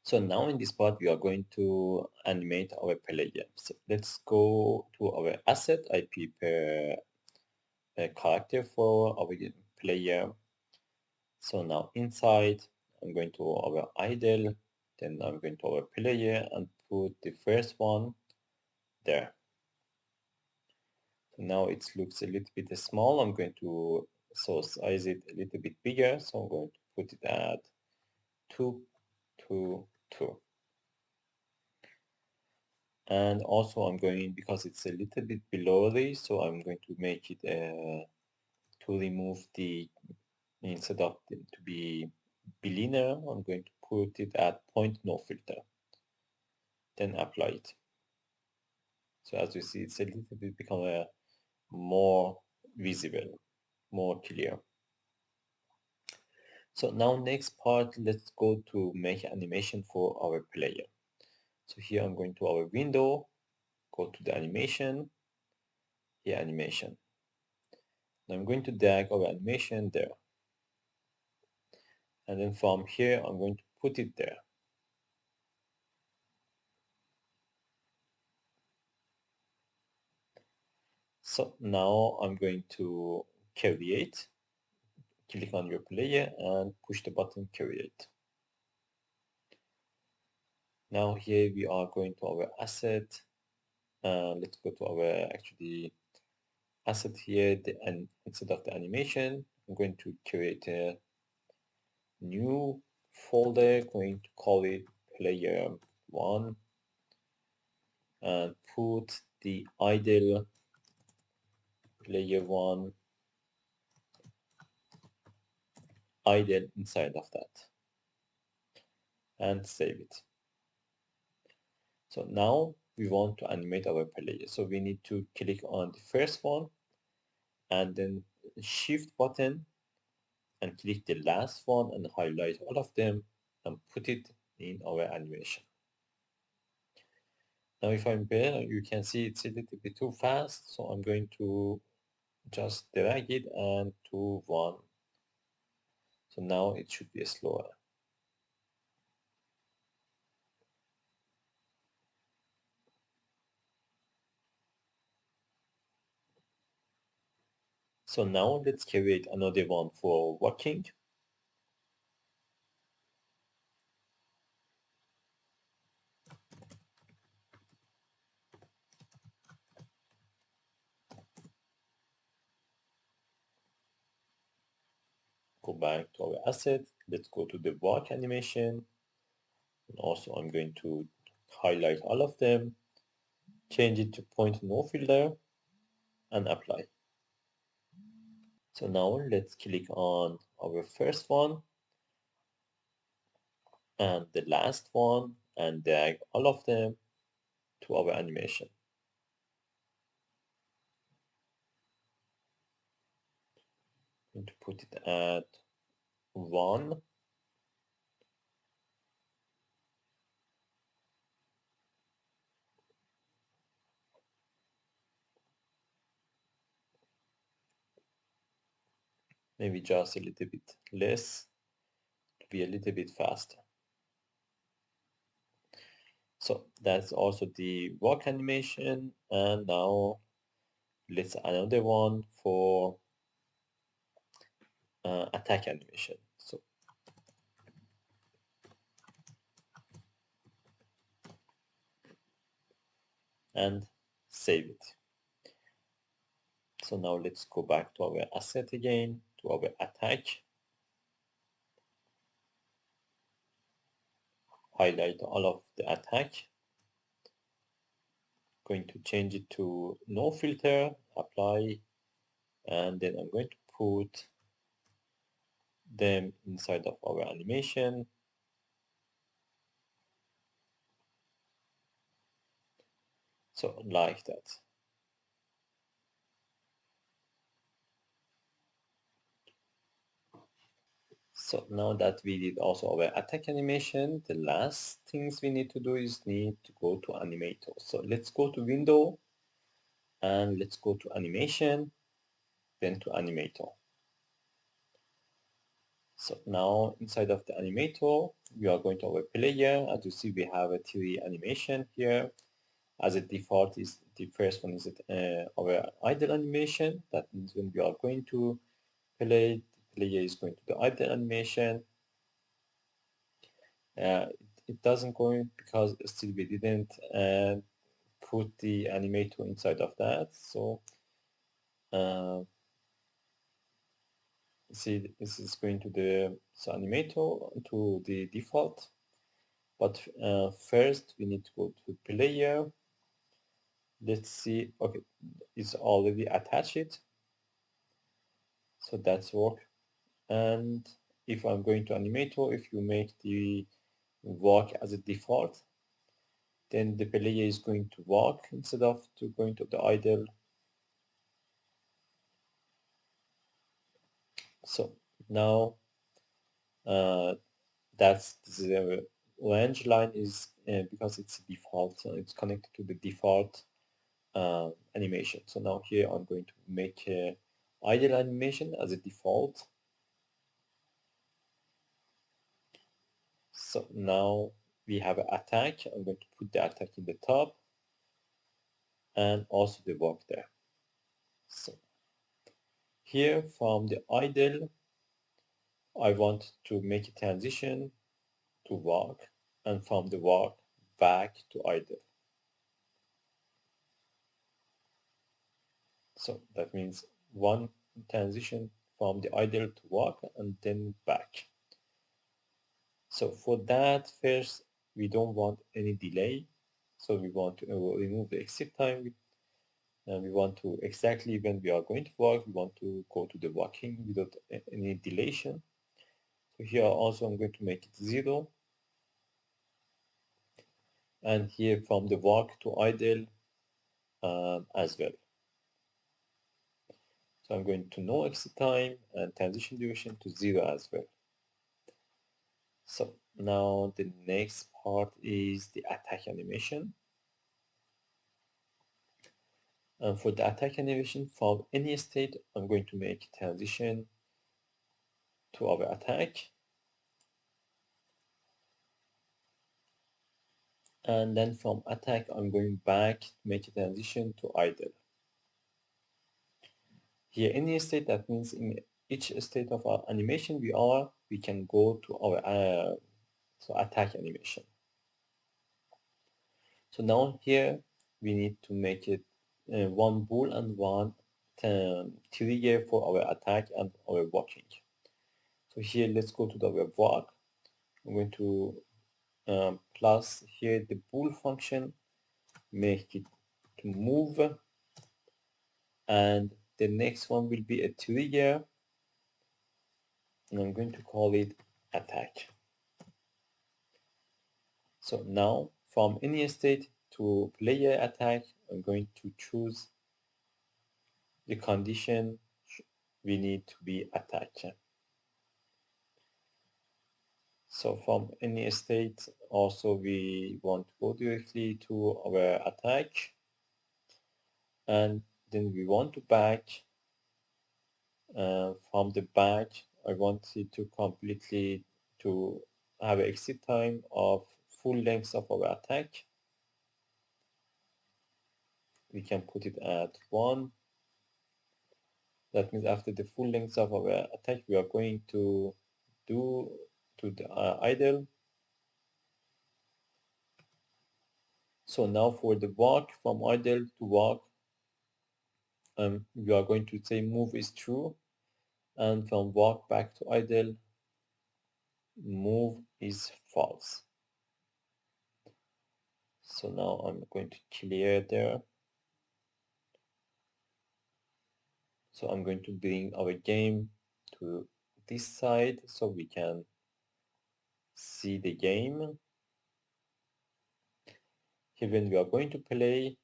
So now in this part, we are going to animate our player. So let's go to our asset. I prepare a character for our player. So now inside, I'm going to our idle, then I'm going to our player and put the first one there. So now it looks a little bit small. I'm going to size it a little bit bigger. So I'm going to put it at 2, 2, 2. And also I'm going, because it's a little bit below this, so I'm going to make it to remove the, instead of to be linear, I'm going to put it at point no filter, then apply it. So as you see, it's a little bit become a more visible, more clear. So now next part, let's go to make animation for our player. So here I'm going to our window, go to the animation, here animation. Now I'm going to drag our animation there. And then from here, I'm going to put it there. So now I'm going to create, click on your player and push the button create. Now here we are going to our asset. Let's go to our actually asset here, and instead of the animation, I'm going to create a new folder, going to call it player 1 and put the idle player 1 idle inside of that and save it. So now we want to animate our player. So we need to click on the first one and then shift button and click the last one and highlight all of them and put it in our animation. Now if I'm there, you can see it's a little bit too fast, so I'm going to just drag it and to 1. So now it should be slower. So now let's create another one for walking. Go back to our asset. Let's go to the walk animation. And also I'm going to highlight all of them, change it to point no filter and apply. So now let's click on our first one and the last one and drag all of them to our animation. I'm going to put it at 1. Maybe just a little bit less to be a little bit faster. So that's also the walk animation, and now let's another one for attack animation. So and save it. So now let's go back to our asset again, to our attack, highlight all of the attack, going to change it to no filter, apply, and then I'm going to put them inside of our animation. So like that. So now that we did also our attack animation, the last things we need to do is need to go to animator. So let's go to window and let's go to animation, then to animator. So now inside of the animator, we are going to our player. As you see, we have a 3D animation here. As a default, is the first one is our idle animation. That means when we are going to play, the player is going to the idle animation. It doesn't go in because still we didn't put the animator inside of that. So uh, see, this is going to the animator to the default. But first we need to go to player. Let's see. Okay, it's already attached, so that's work. And if I'm going to animator, if you make the walk as a default, then the player is going to walk instead of to going to the idle. So now uh, that's the range line is because it's default, so it's connected to the default animation. So now here I'm going to make idle animation as a default. So now we have an attack. I'm going to put the attack in the top and also the walk there. So here from the idle, I want to make a transition to walk, and from the walk back to idle. So that means one transition from the idle to walk and then back. So for that, first, we don't want any delay. So we want to remove the exit time, and we want to exactly when we are going to walk, we want to go to the walking without any dilation. So here also I'm going to make it 0. And here from the walk to idle as well. So I'm going to no exit time and transition duration to 0 as well. So now the next part is the attack animation. And for the attack animation, from any state, I'm going to make transition to our attack. And then from attack, I'm going back to make a transition to idle. Here, any state, that means in each state of our animation we can go to our attack animation. So now here we need to make it one bool and one trigger for our attack and our walking. So here let's go to the walk. I'm going to plus here the bool function, make it to move, and the next one will be a trigger, and I'm going to call it attack. So now from any state to player attack, I'm going to choose the condition we need to be attack. So from any state also we want to go directly to our attack, and then we want to back. From the back I want it to completely to have an exit time of full length of our attack. We can put it at 1. That means after the full length of our attack we are going to do to the idle. So now for the walk, from idle to walk, we are going to say move is true, and from walk back to idle, move is false. So now I'm going to clear there. So I'm going to bring our game to this side so we can see the game. Here when we are going to play,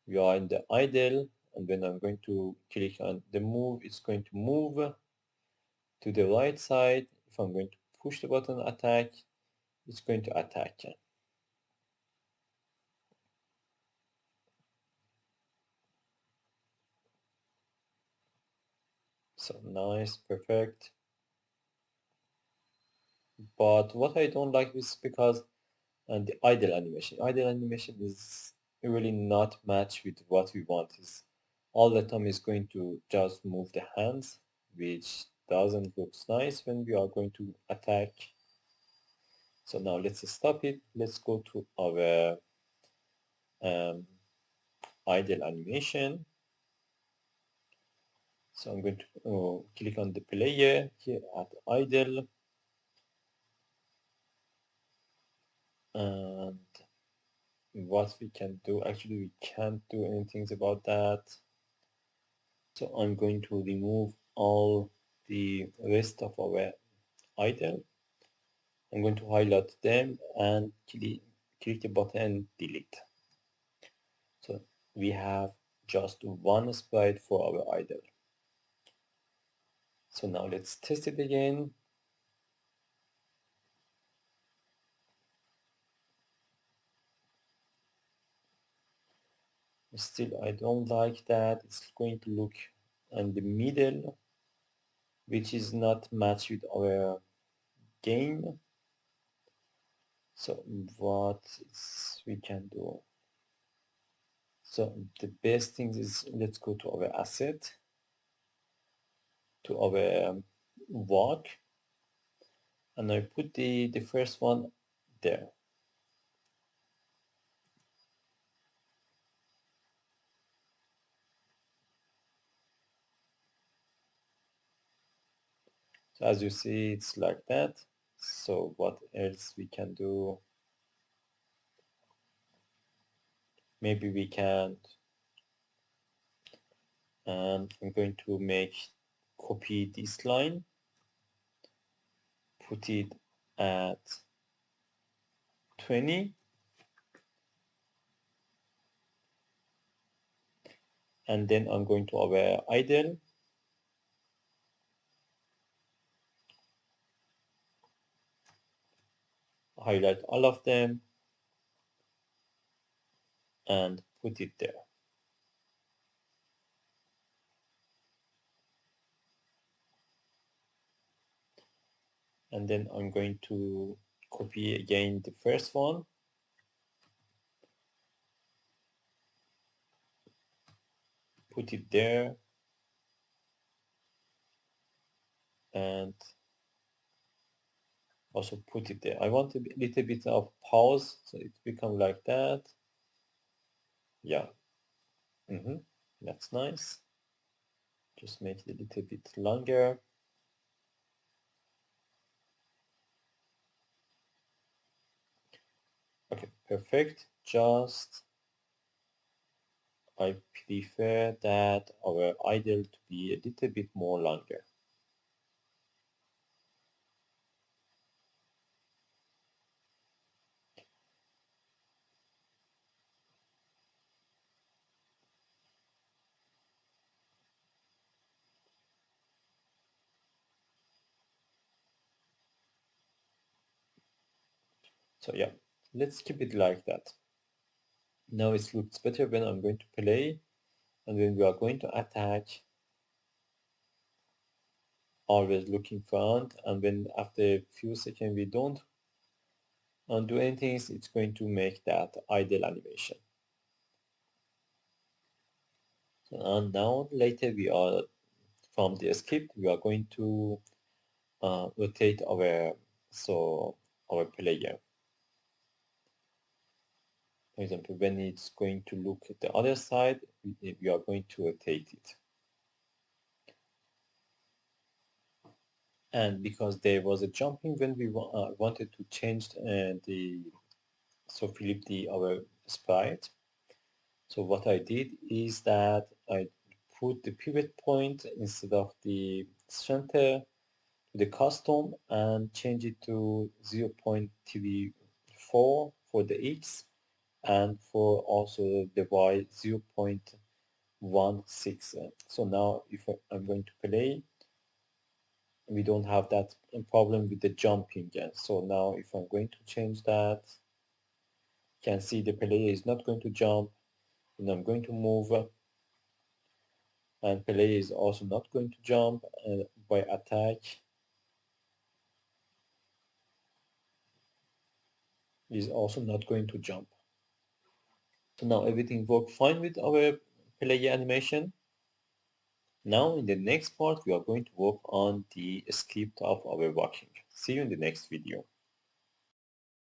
we are in the idle, and when I'm going to click on the move, it's going to move to the right side. If I'm going to push the button attack, it's going to attack. So nice, perfect. But what I don't like is because the idle animation. Idle animation is really not matched with what we want. Is all the time is going to just move the hands, which doesn't look nice when we are going to attack. So now let's stop it. Let's go to our um, idle animation. So I'm going to click on the player here at idle, and what we can do, actually we can't do anything about that. So I'm going to remove all the rest of our idle. I'm going to highlight them and click the button delete. So we have just one sprite for our idle. So now let's test it again. Still, I don't like that. It's going to look in the middle, which is not matched with our game. So what we can do? So the best thing is, let's go to our asset, to our walk, and I put the first one there. So as you see, it's like that. So what else we can do? Maybe we can, and I'm going to copy this line, put it at 20, and then I'm going to our idle, highlight all of them, and put it there. And then I'm going to copy again the first one, put it there, and also put it there. I want a little bit of pause, so it become like that. Yeah, that's nice. Just make it a little bit longer. Okay, perfect. Just I prefer that our idle to be a little bit more longer. So yeah, let's keep it like that. Now it looks better when I'm going to play, and when we are going to attack, always look in front, and when after a few seconds we don't do anything, it's going to make that idle animation. And now later we are, from the script, we are going to rotate our player. For example, when it's going to look at the other side, we are going to rotate it. And because there was a jumping when we wanted to change flip our sprite. So what I did is that I put the pivot point instead of the center to the custom and change it to 0.34 for the X, and for also the Y 0.16. So now if I'm going to play, we don't have that problem with the jumping again. So now if I'm going to change that, you can see the player is not going to jump, and I'm going to move And player is also not going to jump by attack, is also not going to jump. So now everything worked fine with our player animation. Now in the next part we are going to work on the script of our walking. See you in the next video.